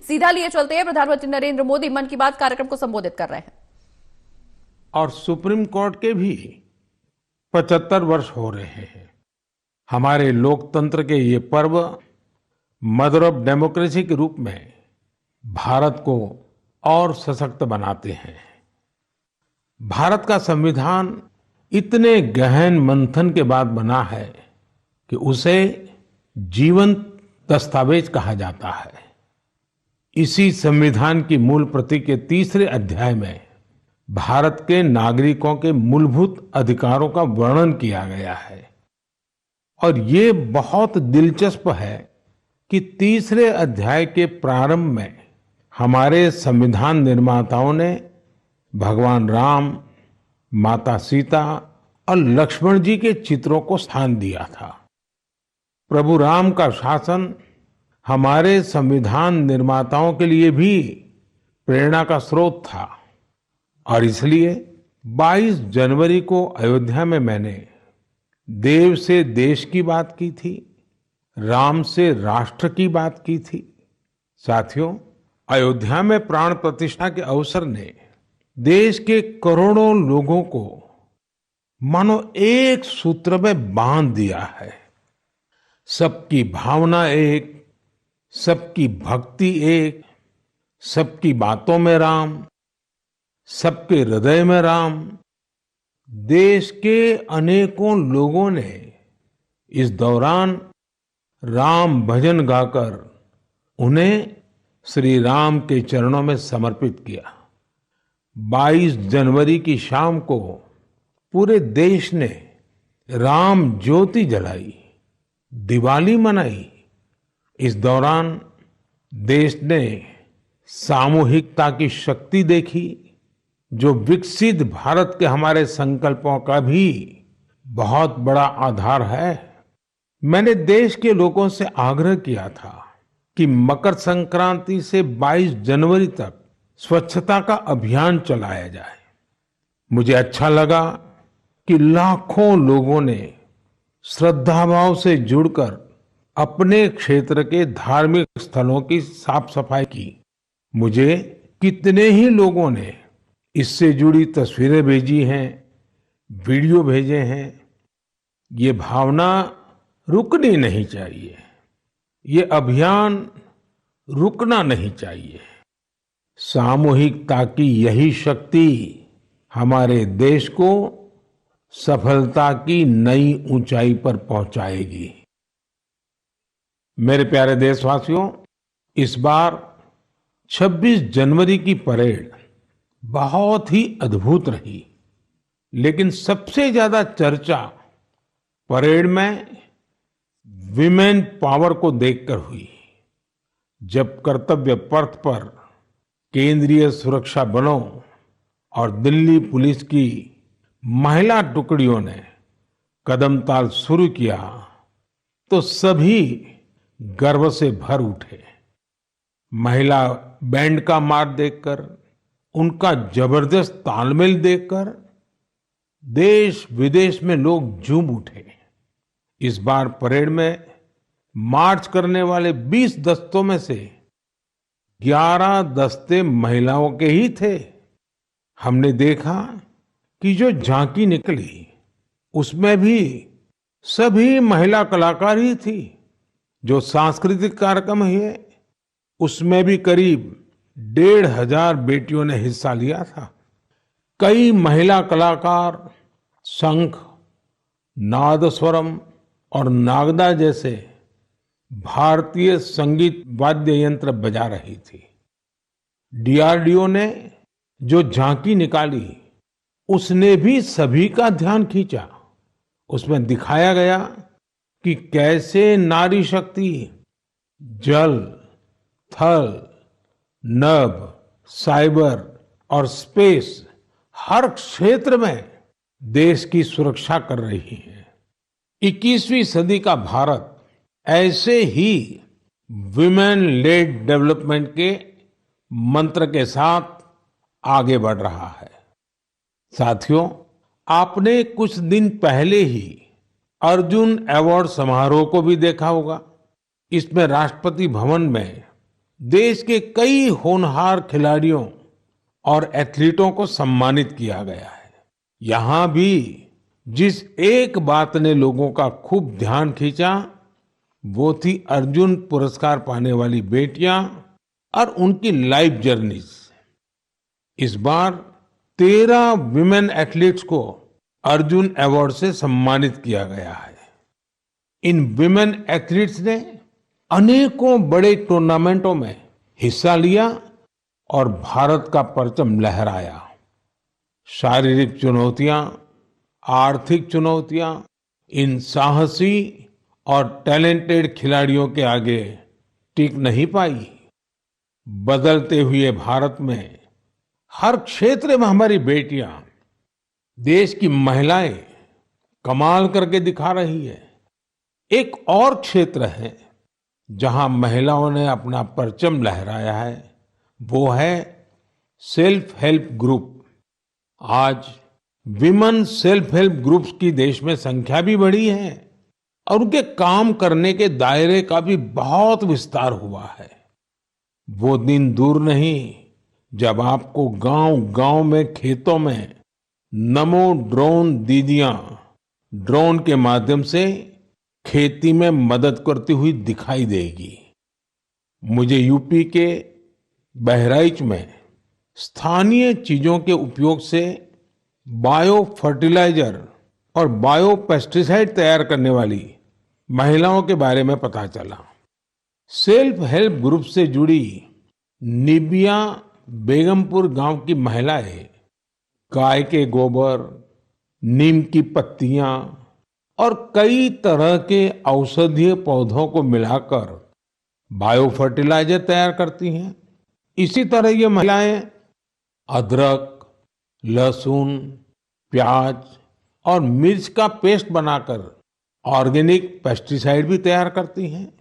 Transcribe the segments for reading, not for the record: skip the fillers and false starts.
सीधा लिए चलते हैं, प्रधानमंत्री नरेंद्र मोदी मन की बात कार्यक्रम को संबोधित कर रहे हैं और सुप्रीम कोर्ट के भी 75 वर्ष हो रहे हैं। हमारे लोकतंत्र के ये पर्व मदर ऑफ डेमोक्रेसी के रूप में भारत को और सशक्त बनाते हैं। भारत का संविधान इतने गहन मंथन के बाद बना है कि उसे जीवंत दस्तावेज कहा जाता है। इसी संविधान की मूल प्रति के तीसरे अध्याय में भारत के नागरिकों के मूलभूत अधिकारों का वर्णन किया गया है। और ये बहुत दिलचस्प है कि तीसरे अध्याय के प्रारंभ में हमारे संविधान निर्माताओं ने भगवान राम, माता सीता और लक्ष्मण जी के चित्रों को स्थान दिया था। प्रभु राम का शासन हमारे संविधान निर्माताओं के लिए भी प्रेरणा का स्रोत था और इसलिए 22 जनवरी को अयोध्या में मैंने देव से देश की बात की थी, राम से राष्ट्र की बात की थी। साथियों, अयोध्या में प्राण प्रतिष्ठा के अवसर ने देश के करोड़ों लोगों को मानो एक सूत्र में बांध दिया है। सबकी भावना एक, सबकी भक्ति एक, सबकी बातों में राम, सबके हृदय में राम। देश के अनेकों लोगों ने इस दौरान राम भजन गाकर उन्हें श्री राम के चरणों में समर्पित किया। 22 जनवरी की शाम को पूरे देश ने राम ज्योति जलाई, दिवाली मनाई। इस दौरान देश ने सामूहिकता की शक्ति देखी, जो विकसित भारत के हमारे संकल्पों का भी बहुत बड़ा आधार है। मैंने देश के लोगों से आग्रह किया था कि मकर संक्रांति से 22 जनवरी तक स्वच्छता का अभियान चलाया जाए। मुझे अच्छा लगा कि लाखों लोगों ने श्रद्धाभाव से जुड़कर अपने क्षेत्र के धार्मिक स्थलों की साफ सफाई की। मुझे कितने ही लोगों ने इससे जुड़ी तस्वीरें भेजी हैं, वीडियो भेजे हैं। ये भावना रुकनी नहीं चाहिए, ये अभियान रुकना नहीं चाहिए। सामूहिकता की यही शक्ति हमारे देश को सफलता की नई ऊंचाई पर पहुंचाएगी। मेरे प्यारे देशवासियों, इस बार 26 जनवरी की परेड बहुत ही अद्भुत रही, लेकिन सबसे ज्यादा चर्चा परेड में विमेन पावर को देखकर हुई। जब कर्तव्य पथ पर केंद्रीय सुरक्षा बलों और दिल्ली पुलिस की महिला टुकड़ियों ने कदमताल शुरू किया तो सभी गर्व से भर उठे। महिला बैंड का मार देखकर, उनका जबरदस्त तालमेल देखकर देश विदेश में लोग झूम उठे। इस बार परेड में मार्च करने वाले 20 दस्तों में से 11 दस्ते महिलाओं के ही थे। हमने देखा कि जो झांकी निकली उसमें भी सभी महिला कलाकार ही थी। जो सांस्कृतिक कार्यक्रम हुए उसमें भी करीब 1,500 बेटियों ने हिस्सा लिया था। कई महिला कलाकार शंख, नादस्वरम और नागदा जैसे भारतीय संगीत वाद्य यंत्र बजा रही थी। डीआरडीओ ने जो झांकी निकाली उसने भी सभी का ध्यान खींचा। उसमें दिखाया गया कि कैसे नारी शक्ति जल, थल, नभ, साइबर और स्पेस हर क्षेत्र में देश की सुरक्षा कर रही है। 21वीं सदी का भारत ऐसे ही विमेन लेड डेवलपमेंट के मंत्र के साथ आगे बढ़ रहा है। साथियों, आपने कुछ दिन पहले ही अर्जुन अवार्ड समारोह को भी देखा होगा। इसमें राष्ट्रपति भवन में देश के कई होनहार खिलाड़ियों और एथलीटों को सम्मानित किया गया है। यहाँ भी जिस एक बात ने लोगों का खूब ध्यान खींचा, वो थी अर्जुन पुरस्कार पाने वाली बेटियां और उनकी लाइफ जर्नीज। इस बार 13 विमेन एथलीट्स को अर्जुन अवार्ड से सम्मानित किया गया है। इन विमेन एथलीट्स ने अनेकों बड़े टूर्नामेंटों में हिस्सा लिया और भारत का परचम लहराया। शारीरिक चुनौतियां, आर्थिक चुनौतियां इन साहसी और टैलेंटेड खिलाड़ियों के आगे टिक नहीं पाई। बदलते हुए भारत में हर क्षेत्र में हमारी बेटियां, देश की महिलाएं कमाल करके दिखा रही है। एक और क्षेत्र है जहां महिलाओं ने अपना परचम लहराया है, वो है सेल्फ हेल्प ग्रुप। आज विमेन सेल्फ हेल्प ग्रुप्स की देश में संख्या भी बढ़ी है और उनके काम करने के दायरे का भी बहुत विस्तार हुआ है। वो दिन दूर नहीं जब आपको गांव-गांव में, खेतों में नमो ड्रोन दीदियां ड्रोन के माध्यम से खेती में मदद करती हुई दिखाई देगी। मुझे यूपी के बहराइच में स्थानीय चीजों के उपयोग से बायो फर्टिलाइजर और बायो पेस्टिसाइड तैयार करने वाली महिलाओं के बारे में पता चला। सेल्फ हेल्प ग्रुप से जुड़ी निबिया बेगमपुर गांव की महिलाएं गाय के गोबर, नीम की पत्तियां और कई तरह के औषधीय पौधों को मिलाकर बायो फर्टिलाइजर तैयार करती हैं। इसी तरह ये महिलाएं अदरक, लहसुन, प्याज और मिर्च का पेस्ट बनाकर ऑर्गेनिक पेस्टिसाइड भी तैयार करती हैं।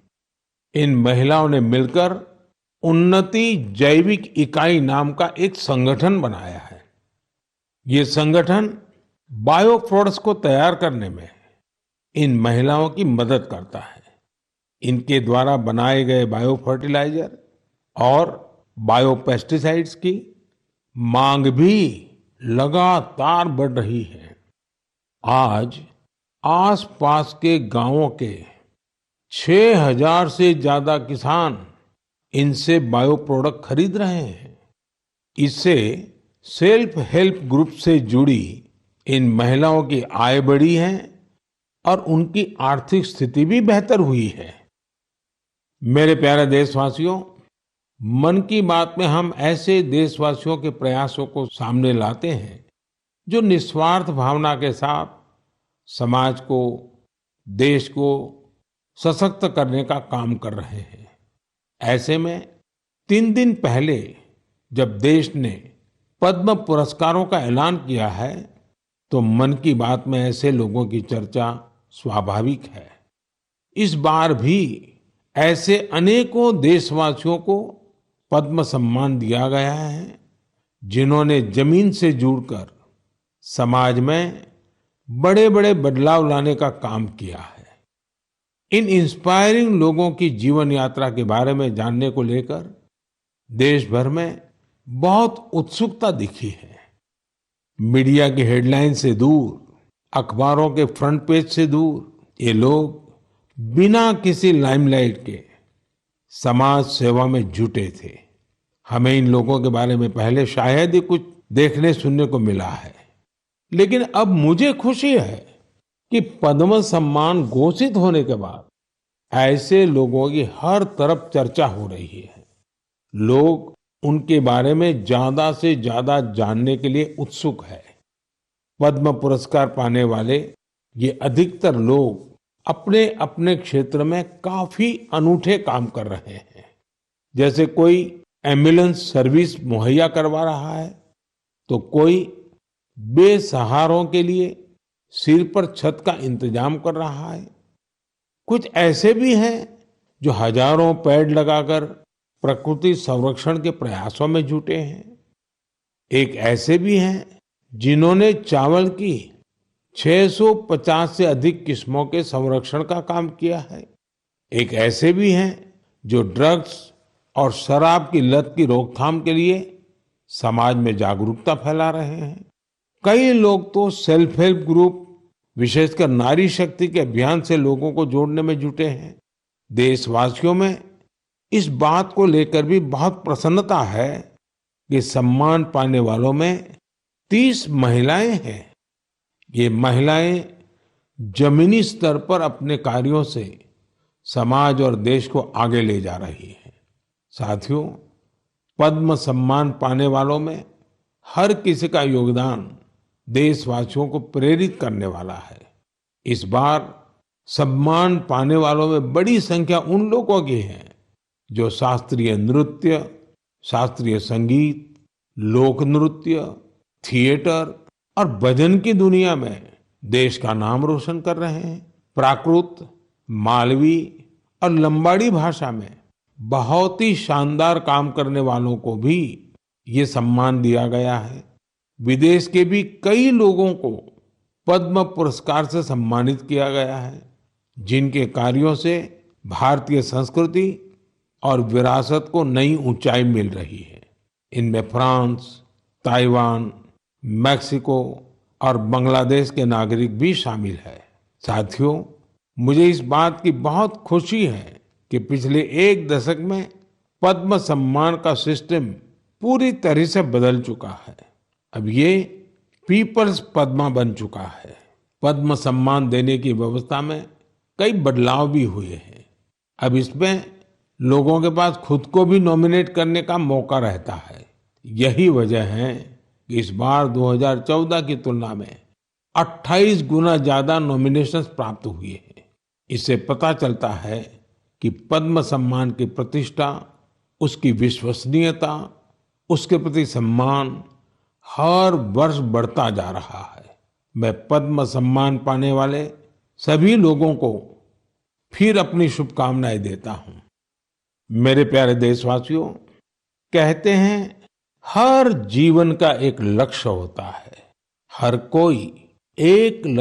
इन महिलाओं ने मिलकर उन्नति जैविक इकाई नाम का एक संगठन बनाया है। ये संगठन बायो प्रोडक्ट्स को तैयार करने में इन महिलाओं की मदद करता है। इनके द्वारा बनाए गए बायो फर्टिलाइजर और बायो पेस्टिसाइड्स की मांग भी लगातार बढ़ रही है। आज आसपास के गांवों के 6,000 से ज्यादा किसान इनसे बायो प्रोडक्ट खरीद रहे हैं। इससे सेल्फ हेल्प ग्रुप से जुड़ी इन महिलाओं की आय बढ़ी है और उनकी आर्थिक स्थिति भी बेहतर हुई है। मेरे प्यारे देशवासियों, मन की बात में हम ऐसे देशवासियों के प्रयासों को सामने लाते हैं जो निस्वार्थ भावना के साथ समाज को, देश को सशक्त करने का काम कर रहे हैं। ऐसे में 3 दिन पहले जब देश ने पद्म पुरस्कारों का ऐलान किया है, तो मन की बात में ऐसे लोगों की चर्चा स्वाभाविक है। इस बार भी ऐसे अनेकों देशवासियों को पद्म सम्मान दिया गया है, जिन्होंने जमीन से जुड़कर समाज में बड़े-बड़े बदलाव लाने का काम किया है। इन इंस्पायरिंग लोगों की जीवन यात्रा के बारे में जानने को लेकर देश भर में बहुत उत्सुकता दिखी है। मीडिया की हेडलाइन से दूर, अखबारों के फ्रंट पेज से दूर, ये लोग बिना किसी लाइमलाइट के समाज सेवा में जुटे थे। हमें इन लोगों के बारे में पहले शायद ही कुछ देखने सुनने को मिला है, लेकिन अब मुझे खुशी है कि पद्म सम्मान घोषित होने के बाद ऐसे लोगों की हर तरफ चर्चा हो रही है। लोग उनके बारे में ज्यादा से ज्यादा जानने के लिए उत्सुक है। पद्म पुरस्कार पाने वाले ये अधिकतर लोग अपने अपने क्षेत्र में काफी अनूठे काम कर रहे हैं। जैसे कोई एम्बुलेंस सर्विस मुहैया करवा रहा है, तो कोई बेसहारों के लिए सिर पर छत का इंतजाम कर रहा है। कुछ ऐसे भी हैं जो हजारों पेड़ लगाकर प्रकृति संरक्षण के प्रयासों में जुटे हैं। एक ऐसे भी हैं जिन्होंने चावल की 650 से अधिक किस्मों के संरक्षण का काम किया है। एक ऐसे भी हैं जो ड्रग्स और शराब की लत की रोकथाम के लिए समाज में जागरूकता फैला रहे हैं। कई लोग तो सेल्फ हेल्प ग्रुप, विशेषकर नारी शक्ति के अभियान से लोगों को जोड़ने में जुटे हैं। देशवासियों में इस बात को लेकर भी बहुत प्रसन्नता है कि सम्मान पाने वालों में 30 महिलाएं हैं। ये महिलाएं जमीनी स्तर पर अपने कार्यों से समाज और देश को आगे ले जा रही हैं। साथियों, पद्म सम्मान पाने वालों में हर किसी का योगदान देशवासियों को प्रेरित करने वाला है। इस बार सम्मान पाने वालों में बड़ी संख्या उन लोगों की है जो शास्त्रीय नृत्य, शास्त्रीय संगीत, लोक नृत्य, थिएटर और भजन की दुनिया में देश का नाम रोशन कर रहे हैं। प्राकृत, मालवी और लंबाड़ी भाषा में बहुत ही शानदार काम करने वालों को भी ये सम्मान दिया गया है। विदेश के भी कई लोगों को पद्म पुरस्कार से सम्मानित किया गया है, जिनके कार्यों से भारतीय संस्कृति और विरासत को नई ऊंचाई मिल रही है। इनमें फ्रांस, ताइवान, मैक्सिको और बांग्लादेश के नागरिक भी शामिल है। साथियों, मुझे इस बात की बहुत खुशी है कि पिछले एक दशक में पद्म सम्मान का सिस्टम पूरी तरह से बदल चुका है। अब ये पीपल्स पद्मा बन चुका है। पद्म सम्मान देने की व्यवस्था में कई बदलाव भी हुए हैं। अब इसमें लोगों के पास खुद को भी नॉमिनेट करने का मौका रहता है। यही वजह है कि इस बार 2014 की तुलना में 28 गुना ज्यादा नॉमिनेशंस प्राप्त हुए हैं। इससे पता चलता है कि पद्म सम्मान की प्रतिष्ठा, उसकी विश्वसनीयता, उसके प्रति सम्मान हर वर्ष बढ़ता जा रहा है। मैं पद्म सम्मान पाने वाले सभी लोगों को फिर अपनी शुभकामनाएं देता हूं। मेरे प्यारे देशवासियों, कहते हैं हर जीवन का एक लक्ष्य होता है। हर कोई एक लक्ष्य